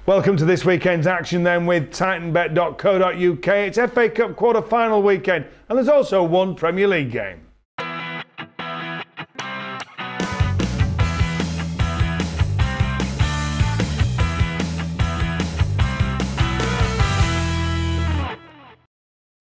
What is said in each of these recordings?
Welcome to this weekend's action then with Titanbet.co.uk. It's FA Cup quarter-final weekend and there's also one Premier League game.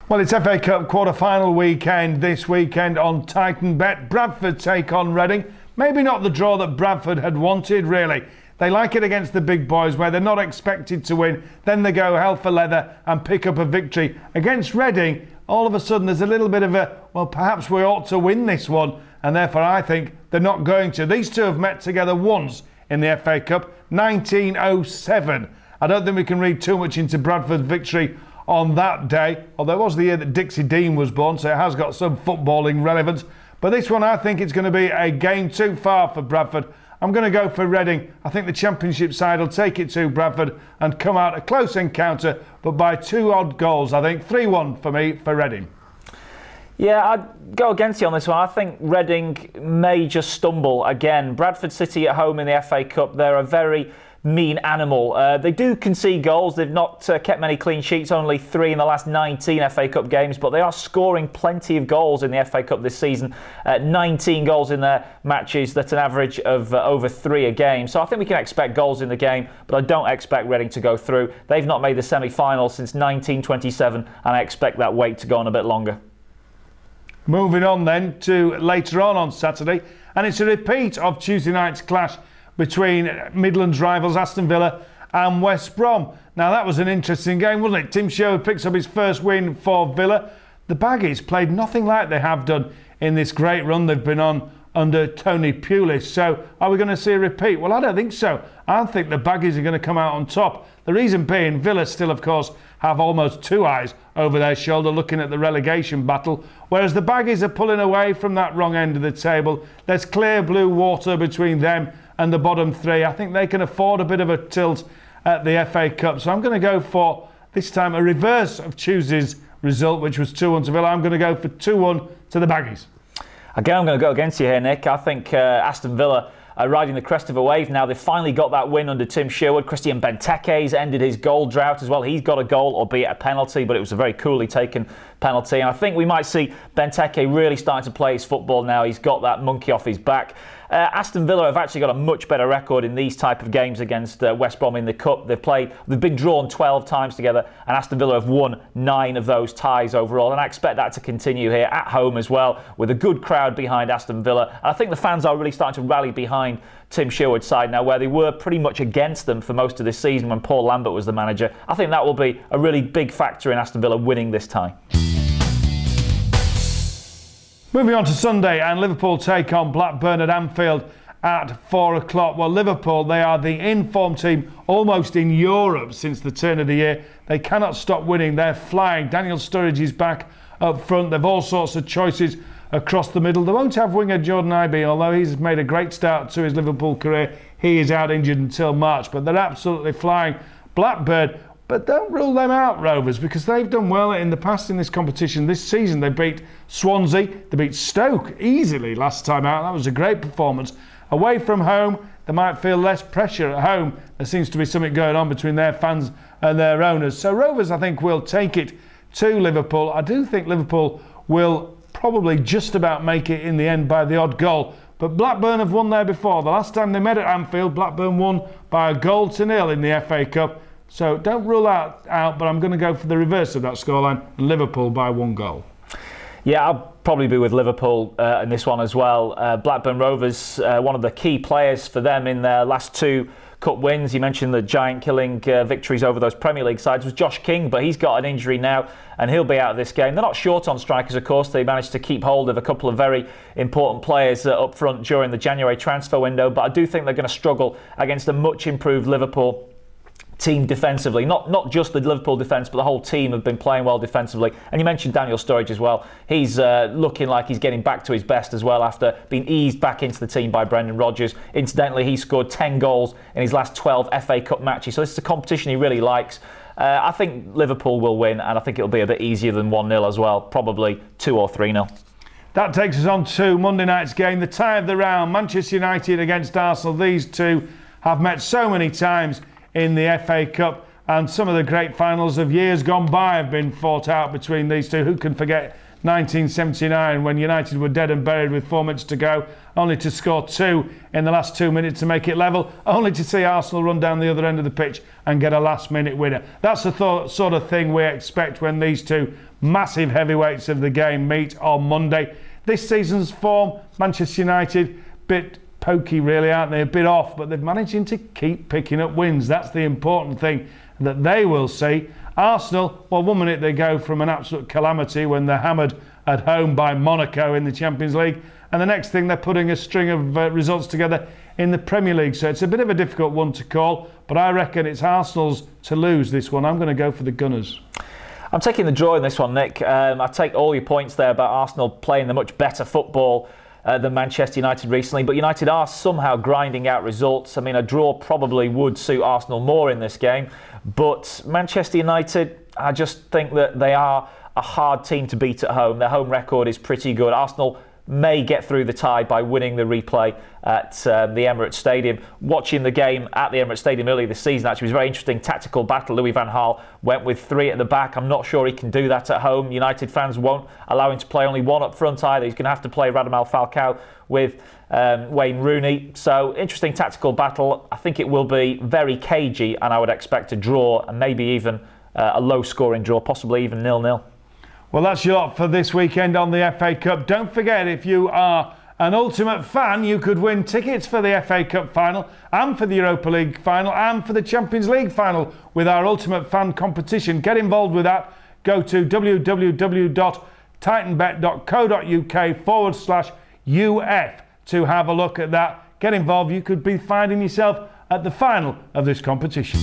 Well, it's FA Cup quarter-final weekend this weekend on Titanbet. Bradford take on Reading. Maybe not the draw that Bradford had wanted, really. They like it against the big boys where they're not expected to win. Then they go hell for leather and pick up a victory. Against Reading, all of a sudden there's a little bit of a, well, perhaps we ought to win this one. And therefore I think they're not going to. These two have met together once in the FA Cup, 1907. I don't think we can read too much into Bradford's victory on that day. Although it was the year that Dixie Dean was born, so it has got some footballing relevance. But this one, I think it's going to be a game too far for Bradford. I'm going to go for Reading. I think the Championship side will take it to Bradford and come out a close encounter, but by 2 odd goals. I think 3-1 for me for Reading. Yeah, I'd go against you on this one. I think Reading may just stumble again. Bradford City at home in the FA Cup, they're a very mean animal. They do concede goals. They've not kept many clean sheets, only 3 in the last 19 FA Cup games, but they are scoring plenty of goals in the FA Cup this season. 19 goals in their matches. That's an average of over 3 a game. So I think we can expect goals in the game, but I don't expect Reading to go through. They've not made the semi-final since 1927, and I expect that wait to go on a bit longer. Moving on then to later on Saturday, and it's a repeat of Tuesday night's clash between Midlands rivals Aston Villa and West Brom. Now that was an interesting game, wasn't it? Tim Sherwood picks up his first win for Villa. The Baggies played nothing like they have done in this great run they've been on under Tony Pulis. So are we going to see a repeat? Well, I don't think so. I think the Baggies are going to come out on top. The reason being, Villa still, of course, have almost 2 eyes over their shoulder looking at the relegation battle, whereas the Baggies are pulling away from that wrong end of the table. There's clear blue water between them and the bottom 3. I think they can afford a bit of a tilt at the FA Cup. So I'm going to go for, this time, a reverse of Tuesday's result, which was 2-1 to Villa. I'm going to go for 2-1 to the Baggies. Again, I'm going to go against you here, Nick. I think Aston Villa are riding the crest of a wave now. They've finally got that win under Tim Sherwood. Christian Benteke's ended his goal drought as well. He's got a goal, albeit a penalty, but it was a very coolly taken penalty. And I think we might see Benteke really starting to play his football now. He's got that monkey off his back. Aston Villa have actually got a much better record in these type of games against West Brom in the Cup. They've been drawn 12 times together, and Aston Villa have won 9 of those ties overall. And I expect that to continue here at home as well, with a good crowd behind Aston Villa. And I think the fans are really starting to rally behind Tim Sherwood's side now, where they were pretty much against them for most of this season when Paul Lambert was the manager. I think that will be a really big factor in Aston Villa winning this tie. Moving on to Sunday, and Liverpool take on Blackburn at Anfield at 4 o'clock. Well, Liverpool, they are the in-form team almost in Europe since the turn of the year. They cannot stop winning. They're flying. Daniel Sturridge is back up front. They've all sorts of choices across the middle. They won't have winger Jordan Ibe, although he's made a great start to his Liverpool career. He is out injured until March, but they're absolutely flying. Blackburn, but don't rule them out, Rovers, because they've done well in the past in this competition. This season they beat Swansea, they beat Stoke easily last time out. That was a great performance. Away from home, they might feel less pressure. At home, there seems to be something going on between their fans and their owners. So Rovers, I think, will take it to Liverpool. I do think Liverpool will probably just about make it in the end by the odd goal. But Blackburn have won there before. The last time they met at Anfield, Blackburn won by 1-0 in the FA Cup. So don't rule out, but I'm going to go for the reverse of that scoreline, Liverpool by 1 goal. Yeah, I'll probably be with Liverpool in this one as well. Blackburn Rovers, one of the key players for them in their last 2 Cup wins. You mentioned the giant-killing victories over those Premier League sides was Josh King, but he's got an injury now and he'll be out of this game. They're not short on strikers, of course. They managed to keep hold of a couple of very important players up front during the January transfer window, but I do think they're going to struggle against a much improved Liverpool team defensively. Not just the Liverpool defence, but the whole team have been playing well defensively. And you mentioned Daniel Sturridge as well. He's looking like he's getting back to his best as well after being eased back into the team by Brendan Rodgers. Incidentally, he scored 10 goals in his last 12 FA Cup matches. So this is a competition he really likes. I think Liverpool will win, and I think it'll be a bit easier than 1-0 as well. Probably 2 or 3-0. That takes us on to Monday night's game, the tie of the round, Manchester United against Arsenal. These two have met so many times in the FA Cup. And some of the great finals of years gone by have been fought out between these two. Who can forget 1979 when United were dead and buried with 4 minutes to go, only to score 2 in the last 2 minutes to make it level, only to see Arsenal run down the other end of the pitch and get a last-minute winner. That's the sort of thing we expect when these two massive heavyweights of the game meet on Monday. This season's form, Manchester United, bit pokey really, aren't they? A bit off, but they're managing to keep picking up wins. That's the important thing that they will see. Arsenal, well, 1 minute they go from an absolute calamity when they're hammered at home by Monaco in the Champions League, and the next thing they're putting a string of results together in the Premier League. So it's a bit of a difficult one to call, but I reckon it's Arsenal's to lose this one. I'm going to go for the Gunners. I'm taking the draw in this one, Nick. I take all your points there about Arsenal playing the much better football than Manchester United recently, but United are somehow grinding out results. I mean, a draw probably would suit Arsenal more in this game, but Manchester United, I just think that they are a hard team to beat at home. Their home record is pretty good. Arsenal may get through the tie by winning the replay at the Emirates Stadium. Watching the game at the Emirates Stadium earlier this season actually was a very interesting tactical battle. Louis van Gaal went with 3 at the back. I'm not sure he can do that at home. United fans won't allow him to play only 1 up front either. He's going to have to play Radamel Falcao with Wayne Rooney. So interesting tactical battle. I think it will be very cagey, and I would expect a draw and maybe even a low scoring draw, possibly even 0-0. Well, that's your lot for this weekend on the FA Cup. Don't forget, if you are an ultimate fan, you could win tickets for the FA Cup final and for the Europa League final and for the Champions League final with our ultimate fan competition. Get involved with that. Go to www.titanbet.co.uk/UF to have a look at that. Get involved. You could be finding yourself at the final of this competition.